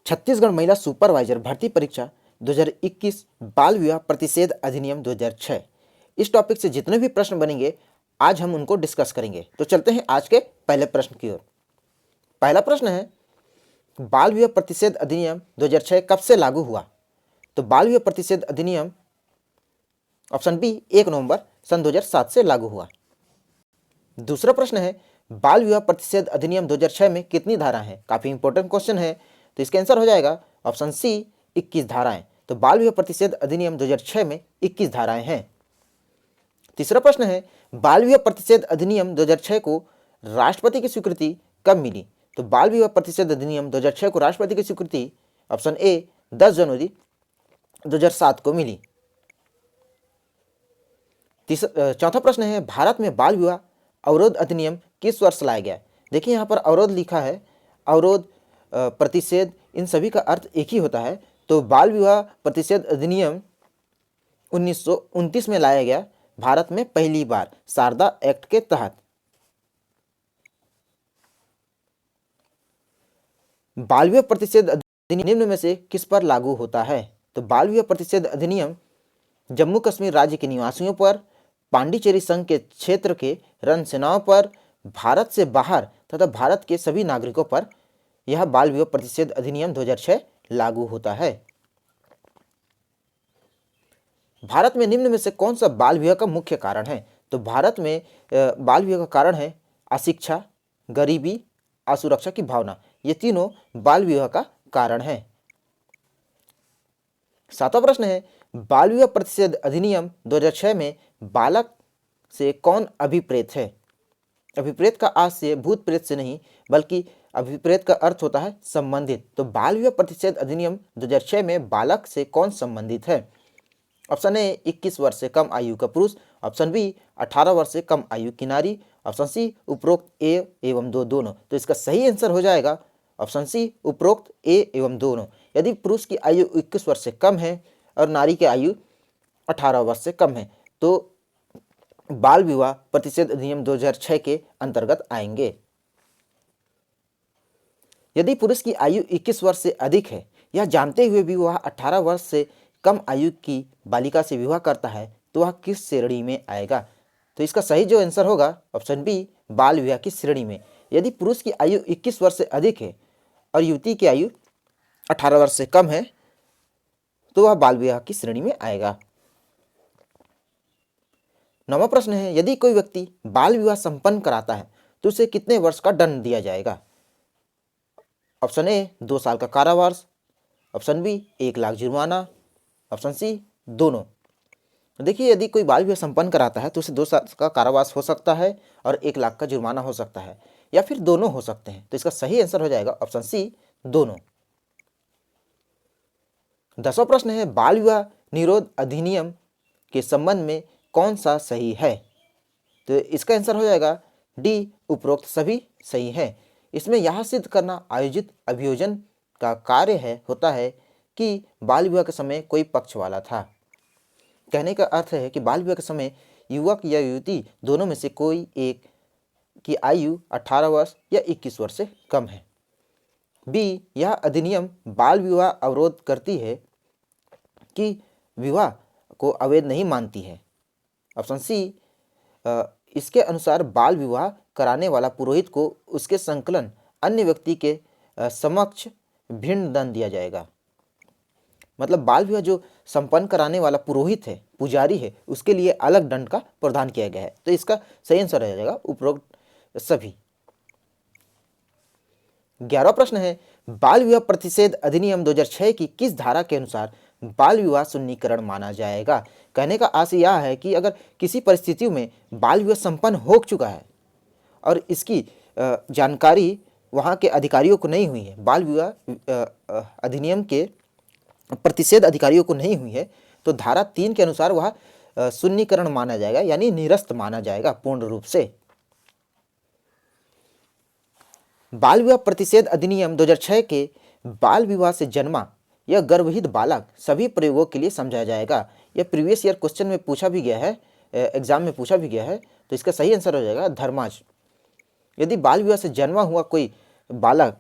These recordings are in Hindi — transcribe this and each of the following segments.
छत्तीसगढ़ महिला सुपरवाइजर भर्ती परीक्षा 2021 बाल विवाह प्रतिषेध अधिनियम 2006। इस टॉपिक से जितने भी प्रश्न बनेंगे आज हम उनको डिस्कस करेंगे। तो चलते हैं आज के पहले प्रश्न की ओर। पहला प्रश्न है, बाल विवाह प्रतिषेध अधिनियम 2006 कब से लागू हुआ? तो बाल विवाह प्रतिषेध अधिनियम ऑप्शन बी 1 नवंबर सन 2007 से लागू हुआ। दूसरा प्रश्न है, बाल विवाह प्रतिषेध अधिनियम 2006 में कितनी धाराएं हैं? काफी इंपॉर्टेंट क्वेश्चन है, तो इसका आंसर हो जाएगा ऑप्शन सी 21 धाराएं। तो बाल विवाह प्रतिषेध अधिनियम 2006 में 21 धाराएं हैं। तीसरा प्रश्न है, बाल विवाह प्रतिषेध अधिनियम 2006 को राष्ट्रपति की स्वीकृति कब मिली? तो बाल विवाह प्रतिषेध अधिनियम 2006 को राष्ट्रपति की स्वीकृति ऑप्शन ए 10 जनवरी 2007 को मिली। चौथा प्रश्न है, भारत में बाल विवाह अवरोध अधिनियम किस वर्ष लाया गया? देखिए यहाँ पर अवरोध लिखा है, अवरोध प्रतिषेध इन सभी का अर्थ एक ही होता है। तो बाल विवाह प्रतिषेध अधिनियम 1929 में लाया गया भारत में पहली बार शारदा एक्ट के तहत। बाल विवाह प्रतिषेध अधिनियम निम्न में से किस पर लागू होता है? तो बाल विवाह प्रतिषेध अधिनियम जम्मू कश्मीर राज्य के निवासियों पर, पांडिचेरी संघ के क्षेत्र के रण सेनाओं पर, भारत से बाहर तथा भारत के सभी नागरिकों पर यह बाल विवाह प्रतिषेध अधिनियम 2006 लागू होता है। भारत में निम्न में से कौन सा बाल विवाह का मुख्य कारण है? तो भारत में बाल विवाह का कारण है अशिक्षा, गरीबी, असुरक्षा की भावना। ये तीनों बाल विवाह का कारण है। सातवां प्रश्न है, बाल विवाह प्रतिषेध अधिनियम 2006 में बालक से कौन अभिप्रेत है? अभिप्रेत का आशय भूत प्रेत से नहीं बल्कि अभिप्रेत का अर्थ होता है संबंधित। तो बाल विवाह प्रतिषेध अधिनियम 2006 में बालक से कौन संबंधित है? ऑप्शन ए 21 वर्ष से कम आयु का पुरुष, ऑप्शन बी 18 वर्ष से कम आयु की नारी, ऑप्शन सी उपरोक्त ए एवं दो दोनों। तो इसका सही आंसर हो जाएगा ऑप्शन सी उपरोक्त ए एवं दोनों। यदि पुरुष की आयु 21 वर्ष से कम है और नारी की आयु 18 वर्ष से कम है तो बाल विवाह प्रतिषेध अधिनियम 2006 के अंतर्गत आएंगे। यदि पुरुष की आयु 21 वर्ष से अधिक है, यह जानते हुए भी वह 18 वर्ष से कम आयु की बालिका से विवाह करता है तो वह किस श्रेणी में आएगा? तो इसका सही जो आंसर होगा ऑप्शन बी बाल विवाह की श्रेणी में। यदि पुरुष की आयु 21 वर्ष से अधिक है और युवती की आयु 18 वर्ष से कम है तो वह बाल विवाह की श्रेणी में आएगा। नौवां प्रश्न है, यदि कोई व्यक्ति बाल विवाह संपन्न कराता है तो उसे कितने वर्ष का दंड दिया जाएगा? ऑप्शन ए 2 साल का कारावास, ऑप्शन बी 1 लाख जुर्माना, ऑप्शन सी दोनों। देखिए यदि कोई बाल विवाह संपन्न कराता है तो उसे 2 साल का कारावास हो सकता है और 1 लाख का जुर्माना हो सकता है या फिर दोनों हो सकते हैं। तो इसका सही आंसर हो जाएगा ऑप्शन सी दोनों। 10वां प्रश्न है, बाल विवाह निरोध अधिनियम के संबंध में कौन सा सही है? तो इसका आंसर हो जाएगा डी उपरोक्त सभी सही है। इसमें यह सिद्ध करना आयोजित अभियोजन का कार्य होता है कि बाल विवाह के समय कोई पक्ष वाला था। कहने का अर्थ है कि बाल विवाह के समय युवक या युवती दोनों में से कोई एक की आयु 18 वर्ष या 21 वर्ष से कम है। बी यह अधिनियम बाल विवाह अवरोध करती है कि विवाह को अवैध नहीं मानती है। ऑप्शन सी इसके अनुसार बाल विवाह कराने वाला पुरोहित को उसके संकलन अन्य व्यक्ति के समक्ष भिन्न दंड दिया जाएगा। मतलब बाल विवाह जो संपन्न कराने वाला पुरोहित है, पुजारी है, उसके लिए अलग दंड का प्रावधान किया गया है। तो इसका सही आंसर हो जाएगा उपरोक्त सभी। 11वां प्रश्न है, बाल विवाह प्रतिषेध अधिनियम 2006 की किस धारा के अनुसार बाल विवाह शून्यकरण माना जाएगा? कहने का आशय यह है कि अगर किसी परिस्थितियों में बाल विवाह संपन्न हो चुका है और इसकी जानकारी वहाँ के अधिकारियों को नहीं हुई है, बाल विवाह अधिनियम के प्रतिषेध अधिकारियों को नहीं हुई है, तो धारा 3 के अनुसार वह शून्यकरण माना जाएगा, यानी निरस्त माना जाएगा पूर्ण रूप से। बाल विवाह प्रतिषेध अधिनियम 2006 के बाल विवाह से जन्मा यह गर्भहित बालक सभी प्रयोगों के लिए समझा जाएगा। यह प्रीवियस ईयर क्वेश्चन में पूछा भी गया है, एग्जाम में पूछा भी गया है। तो इसका सही आंसर हो जाएगा धर्माज। यदि बाल विवाह से जन्मा हुआ कोई बालक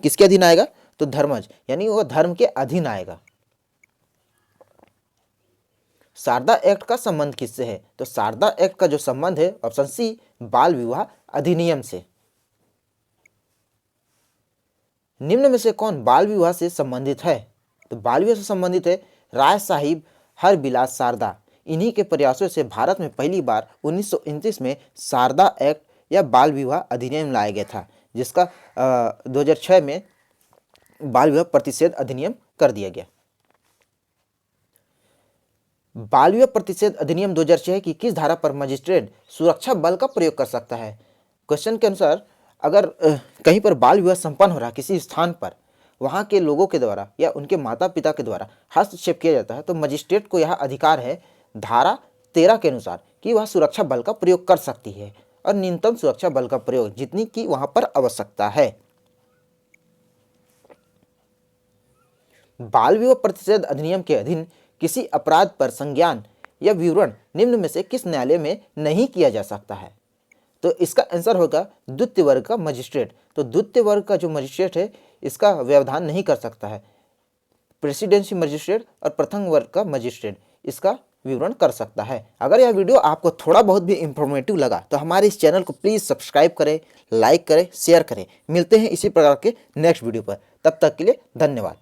किसके अधीन आएगा? तो धर्मज, यानी वह धर्म के अधीन आएगा। शारदा एक्ट का संबंध किससे है? तो शारदा एक्ट का जो संबंध है ऑप्शन सी बाल विवाह अधिनियम से। निम्न में से कौन बाल विवाह से संबंधित है? तो बाल विवाह से संबंधित है राय साहिब हरबिलास शारदा। इन्हीं के प्रयासों से भारत में पहली बार 1929 में शारदा एक्ट या बाल विवाह अधिनियम लाया गया था, जिसका 2006 में बाल विवाह प्रतिषेध अधिनियम कर दिया गया। बाल विवाह प्रतिषेध अधिनियम 2006 की किस धारा पर मजिस्ट्रेट सुरक्षा बल का प्रयोग कर सकता है? क्वेश्चन के अनुसार अगर कहीं पर बाल विवाह संपन्न हो रहा है किसी स्थान पर, वहाँ के लोगों के द्वारा या उनके माता पिता के द्वारा हस्तक्षेप किया जाता है, तो मजिस्ट्रेट को यह अधिकार है धारा 13 के अनुसार कि वह सुरक्षा बल का प्रयोग कर सकती है, और न्यूनतम सुरक्षा बल का प्रयोग जितनी की वहां पर आवश्यकता है। बाल विवाह प्रतिषेध अधिनियम के अधीन किसी अपराध पर संज्ञान या विवरण निम्न में से किस न्यायालय में नहीं किया जा सकता है? तो इसका आंसर होगा द्वितीय वर्ग का मजिस्ट्रेट। तो द्वितीय वर्ग का जो मजिस्ट्रेट है इसका व्यवधान नहीं कर सकता है। प्रेसिडेंसी मजिस्ट्रेट और प्रथम वर्ग का मजिस्ट्रेट इसका विवरण कर सकता है। अगर यह वीडियो आपको थोड़ा बहुत भी इंफॉर्मेटिव लगा तो हमारे इस चैनल को प्लीज़ सब्सक्राइब करें, लाइक करें, शेयर करें। मिलते हैं इसी प्रकार के नेक्स्ट वीडियो पर। तब तक के लिए धन्यवाद।